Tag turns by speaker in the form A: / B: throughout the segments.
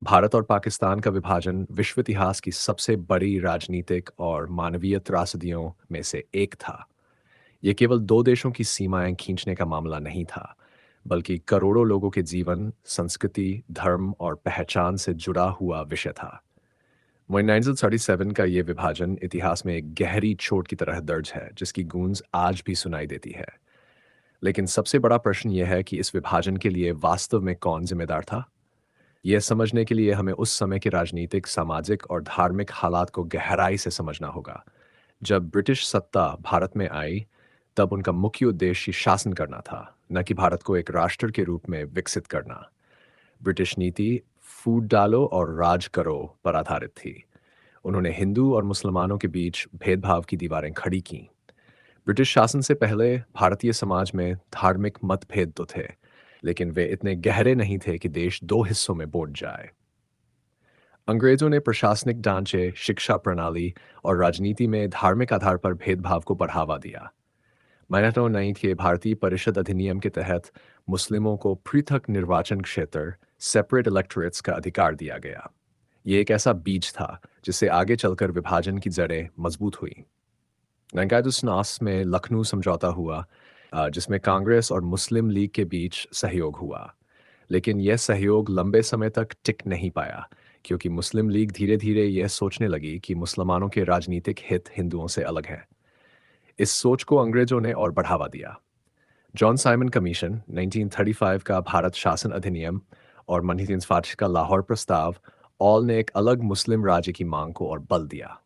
A: भारत और पाकिस्तान का विभाजन विश्व इतिहास की सबसे बड़ी राजनीतिक और मानवीय त्रासदियों में से एक था। ये केवल दो देशों की सीमाएं खींचने का मामला नहीं था, बल्कि करोड़ों लोगों के जीवन, संस्कृति, धर्म और पहचान से जुड़ा हुआ विषय था। 1937 का ये विभाजन इतिहास में एक गहरी चोट की तरह दर्ज है, जिसकी गूंज आज भी सुनाई देती है। लेकिन सबसे बड़ा प्रश्न यह है कि इस विभाजन के लिए वास्तव में कौन जिम्मेदार था? यह समझने के लिए हमें उस समय के राजनीतिक, सामाजिक और धार्मिक हालात को गहराई से समझना होगा। जब ब्रिटिश सत्ता भारत में आई, तब उनका मुख्य उद्देश्य शासन करना था, न कि भारत को एक राष्ट्र के रूप में विकसित करना। ब्रिटिश नीति फूट डालो और राज करो पर आधारित थी। उन्होंने हिंदू और मुसलमानों के बीच भेदभाव की दीवारें खड़ी कीं। ब्रिटिश शासन से पहले भारतीय समाज में धार्मिक मतभेद तो थे, लेकिन वे इतने गहरे नहीं थे कि देश दो हिस्सों में बंट जाए। अंग्रेजों ने प्रशासनिक ढांचे, शिक्षा प्रणाली और राजनीति में धार्मिक आधार पर भेदभाव को बढ़ावा दिया। 1909 के भारतीय परिषद अधिनियम के तहत मुस्लिमों को पृथक निर्वाचन क्षेत्र, सेपरेट इलेक्टोरेट्स का अधिकार दिया गया। ये एक ऐसा बीज था जिससे आगे चलकर विभाजन की जड़ें मजबूत हुई। 1910 में लखनऊ समझौता हुआ, जिसमें कांग्रेस और मुस्लिम लीग के बीच सहयोग हुआ। लेकिन यह सहयोग लंबे समय तक टिक नहीं पाया, क्योंकि मुस्लिम लीग धीरे धीरे यह सोचने लगी कि मुसलमानों के राजनीतिक हित हिंदुओं से अलग हैं। इस सोच को अंग्रेजों ने और बढ़ावा दिया। जॉन साइमन कमीशन, 1935 का भारत शासन अधिनियम और मनहीदीन फारसी का लाहौर प्रस्ताव, ऑल ने एक अलग मुस्लिम राज्य की मांग को और बल दिया।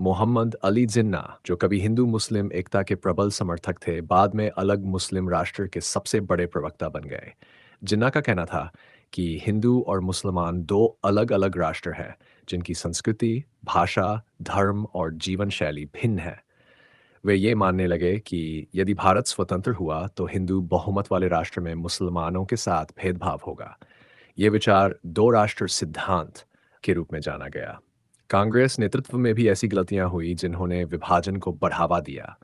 A: मोहम्मद अली जिन्ना, जो कभी हिंदू मुस्लिम एकता के प्रबल समर्थक थे, बाद में अलग मुस्लिम राष्ट्र के सबसे बड़े प्रवक्ता बन गए। जिन्ना का कहना था कि हिंदू और मुसलमान दो अलग अलग राष्ट्र हैं, जिनकी संस्कृति, भाषा, धर्म और जीवन शैली भिन्न है। वे ये मानने लगे कि यदि भारत स्वतंत्र हुआ तो हिंदू बहुमत वाले राष्ट्र में मुसलमानों के साथ भेदभाव होगा। ये विचार दो राष्ट्र सिद्धांत के रूप में जाना गया। कांग्रेस नेतृत्व में भी ऐसी गलतियां हुई जिन्होंने विभाजन को बढ़ावा दिया।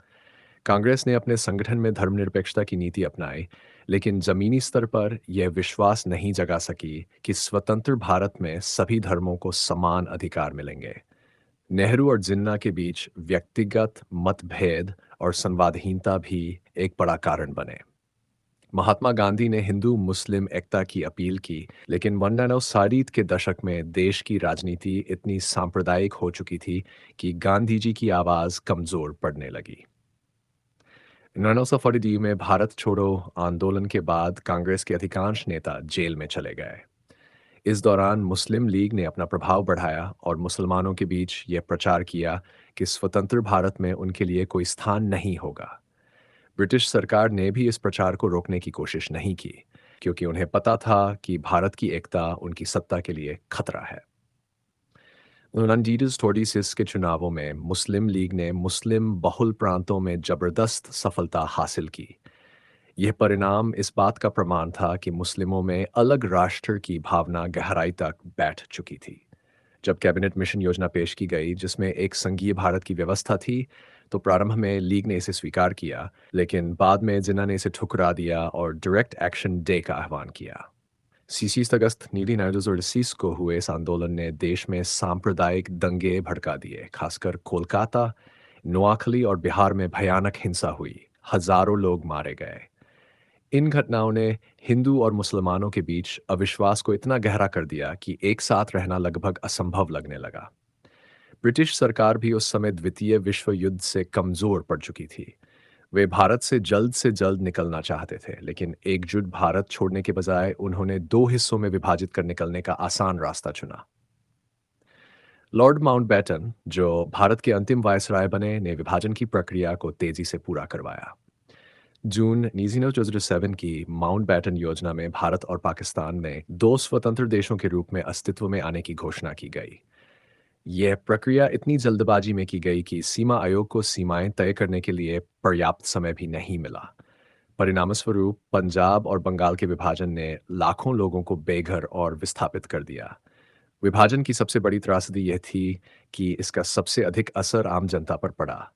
A: कांग्रेस ने अपने संगठन में धर्मनिरपेक्षता की नीति अपनाई, लेकिन जमीनी स्तर पर यह विश्वास नहीं जगा सकी कि स्वतंत्र भारत में सभी धर्मों को समान अधिकार मिलेंगे। नेहरू और जिन्ना के बीच व्यक्तिगत मतभेद और संवादहीनता भी एक बड़ा कारण बने। महात्मा गांधी ने हिंदू मुस्लिम एकता की अपील की, लेकिन 1960 के दशक में देश की राजनीति इतनी सांप्रदायिक हो चुकी थी कि गांधी जी की आवाज कमजोर पड़ने लगी। 1942 में भारत छोड़ो आंदोलन के बाद कांग्रेस के अधिकांश नेता जेल में चले गए। इस दौरान मुस्लिम लीग ने अपना प्रभाव बढ़ाया और मुसलमानों के बीच यह प्रचार किया कि स्वतंत्र भारत में उनके लिए कोई स्थान नहीं होगा। ब्रिटिश सरकार ने भी इस प्रचार को रोकने की कोशिश नहीं की, क्योंकि उन्हें पता था कि भारत की एकता उनकी सत्ता के लिए खतरा है। 1946 के चुनावों में मुस्लिम लीग ने मुस्लिम बहुल प्रांतों में जबरदस्त सफलता हासिल की। यह परिणाम इस बात का प्रमाण था कि मुस्लिमों में अलग राष्ट्र की भावना गहराई तक बैठ चुकी थी। जब कैबिनेट मिशन योजना पेश की गई, जिसमें एक संघीय भारत की व्यवस्था थी, तो प्रारंभ में लीग ने इसे स्वीकार किया, लेकिन बाद में जिन्ना ने इसे ठुकरा दिया और डायरेक्ट एक्शन डे का आह्वान किया। 30 अगस्त 1946 को हुए इस आंदोलन ने देश में सांप्रदायिक दंगे भड़का दिए। खासकर कोलकाता, नोआखली और बिहार में भयानक हिंसा हुई। हजारों लोग मारे गए। इन घटनाओं ने हिंदू और मुसलमानों के बीच अविश्वास को इतना गहरा कर दिया कि एक साथ रहना लगभग असंभव लगने लगा। ब्रिटिश सरकार भी उस समय द्वितीय विश्व युद्ध से कमजोर पड़ चुकी थी। वे भारत से जल्द निकलना चाहते थे, लेकिन एकजुट भारत छोड़ने के बजाय उन्होंने दो हिस्सों में विभाजित कर निकलने का आसान रास्ता चुना। लॉर्ड माउंटबेटन, जो भारत के अंतिम वायसराय बने, ने विभाजन की प्रक्रिया को तेजी से पूरा करवाया। जून 1947 की माउंटबेटन योजना में भारत और पाकिस्तान में दो स्वतंत्र देशों के रूप में अस्तित्व में आने की घोषणा की गई। यह प्रक्रिया इतनी जल्दबाजी में की गई कि सीमा आयोग को सीमाएं तय करने के लिए पर्याप्त समय भी नहीं मिला। परिणामस्वरूप पंजाब और बंगाल के विभाजन ने लाखों लोगों को बेघर और विस्थापित कर दिया। विभाजन की सबसे बड़ी त्रासदी यह थी कि इसका सबसे अधिक असर आम जनता पर पड़ा।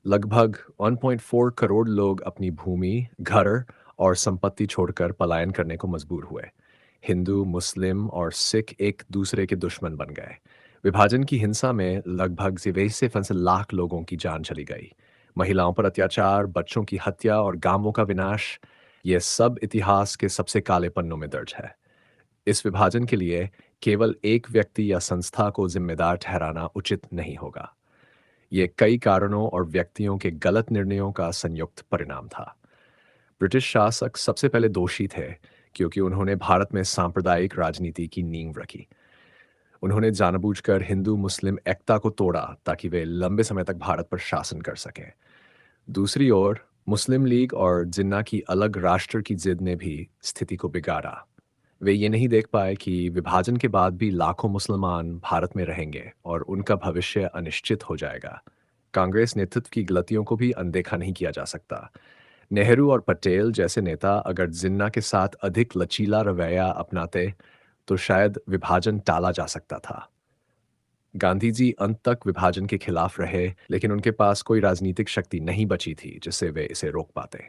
A: लगभग 1.4 करोड़ लोग अपनी भूमि, घर और संपत्ति छोड़कर पलायन करने को मजबूर हुए। हिंदू, मुस्लिम और सिख एक दूसरे के दुश्मन बन गए। विभाजन की हिंसा में लगभग से 1 लाख लोगों की जान चली गई। महिलाओं पर अत्याचार, बच्चों की हत्या और गांवों का विनाश, ये सब इतिहास के सबसे काले पन्नों में दर्ज है। इस विभाजन के लिए केवल एक व्यक्ति या संस्था को जिम्मेदार ठहराना उचित नहीं होगा। ये कई कारणों और व्यक्तियों के गलत निर्णयों का संयुक्त परिणाम था। ब्रिटिश शासक सबसे पहले दोषी थे, क्योंकि उन्होंने भारत में सांप्रदायिक राजनीति की नींव रखी। उन्होंने जानबूझकर हिंदू मुस्लिम एकता को तोड़ा ताकि वे लंबे समय तक भारत पर शासन कर सकें। दूसरी ओर मुस्लिम लीग और जिन्ना की अलग राष्ट्र की जिद ने भी स्थिति को बिगाड़ा। वे ये नहीं देख पाए कि विभाजन के बाद भी लाखों मुसलमान भारत में रहेंगे और उनका भविष्य अनिश्चित हो जाएगा। कांग्रेस नेतृत्व की गलतियों को भी अनदेखा नहीं किया जा सकता। नेहरू और पटेल जैसे नेता अगर जिन्ना के साथ अधिक लचीला रवैया अपनाते तो शायद विभाजन टाला जा सकता था। गांधी जी अंत तक विभाजन के खिलाफ रहे, लेकिन उनके पास कोई राजनीतिक शक्ति नहीं बची थी जिससे वे इसे रोक पाते।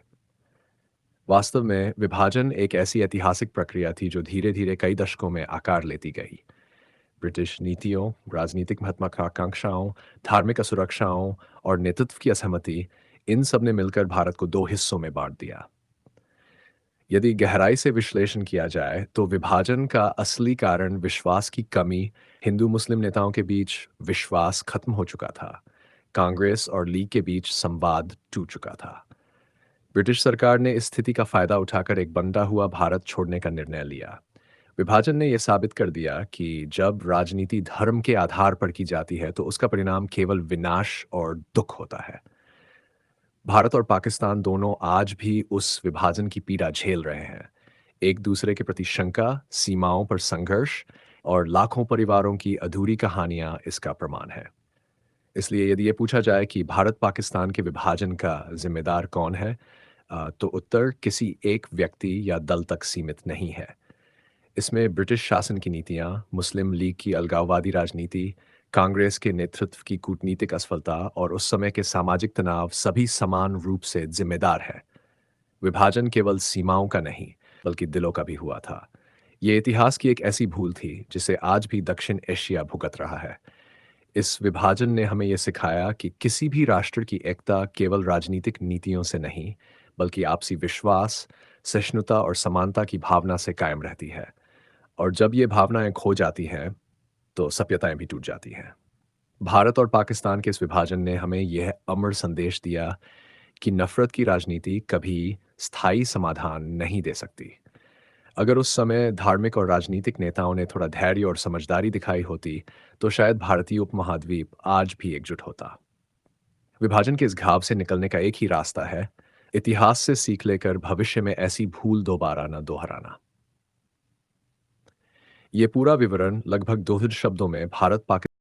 A: वास्तव में विभाजन एक ऐसी ऐतिहासिक प्रक्रिया थी जो धीरे धीरे कई दशकों में आकार लेती गई। ब्रिटिश नीतियों, राजनीतिक महत्वाकांक्षाओं, धार्मिक असुरक्षाओं और नेतृत्व की असहमति, इन सब ने मिलकर भारत को दो हिस्सों में बांट दिया। यदि गहराई से विश्लेषण किया जाए तो विभाजन का असली कारण विश्वास की कमी, हिंदू मुस्लिम नेताओं के बीच विश्वास खत्म हो चुका था, कांग्रेस और लीग के बीच संवाद टूट चुका था। ब्रिटिश सरकार ने इस स्थिति का फायदा उठाकर एक बंटा हुआ भारत छोड़ने का निर्णय लिया। विभाजन ने यह साबित कर दिया कि जब राजनीति धर्म के आधार पर की जाती है तो उसका परिणाम केवल विनाश और दुख होता है। भारत और पाकिस्तान दोनों आज भी उस विभाजन की पीड़ा झेल रहे हैं। एक दूसरे के प्रति शंका, सीमाओं पर संघर्ष और लाखों परिवारों की अधूरी कहानियां इसका प्रमाण है। इसलिए यदि ये पूछा जाए कि भारत पाकिस्तान के विभाजन का जिम्मेदार कौन है, तो उत्तर किसी एक व्यक्ति या दल तक सीमित नहीं है। इसमें ब्रिटिश शासन की नीतियां, मुस्लिम लीग की अलगाववादी राजनीति, कांग्रेस के नेतृत्व की कूटनीतिक असफलता और उस समय के सामाजिक तनाव सभी समान रूप से जिम्मेदार है। विभाजन केवल सीमाओं का नहीं, बल्कि दिलों का भी हुआ था। ये इतिहास की एक ऐसी भूल थी जिसे आज भी दक्षिण एशिया भुगत रहा है। इस विभाजन ने हमें यह सिखाया कि किसी भी राष्ट्र की एकता केवल राजनीतिक नीतियों से नहीं, बल्कि आपसी विश्वास, सहिष्णुता और समानता की भावना से कायम रहती है। और जब ये भावनाएं खो जाती हैं, तो सभ्यताएं भी टूट जाती हैं। भारत और पाकिस्तान के इस विभाजन ने हमें यह अमर संदेश दिया कि नफरत की राजनीति कभी स्थायी समाधान नहीं दे सकती। अगर उस समय धार्मिक और राजनीतिक नेताओं ने थोड़ा धैर्य और समझदारी दिखाई होती, तो शायद भारतीय उपमहाद्वीप आज भी एकजुट होता। विभाजन के इस घाव से निकलने का एक ही रास्ता है, इतिहास से सीख लेकर भविष्य में ऐसी भूल दोबारा न दोहराना। ये पूरा विवरण लगभग 2 शब्दों में भारत पाकिस्तान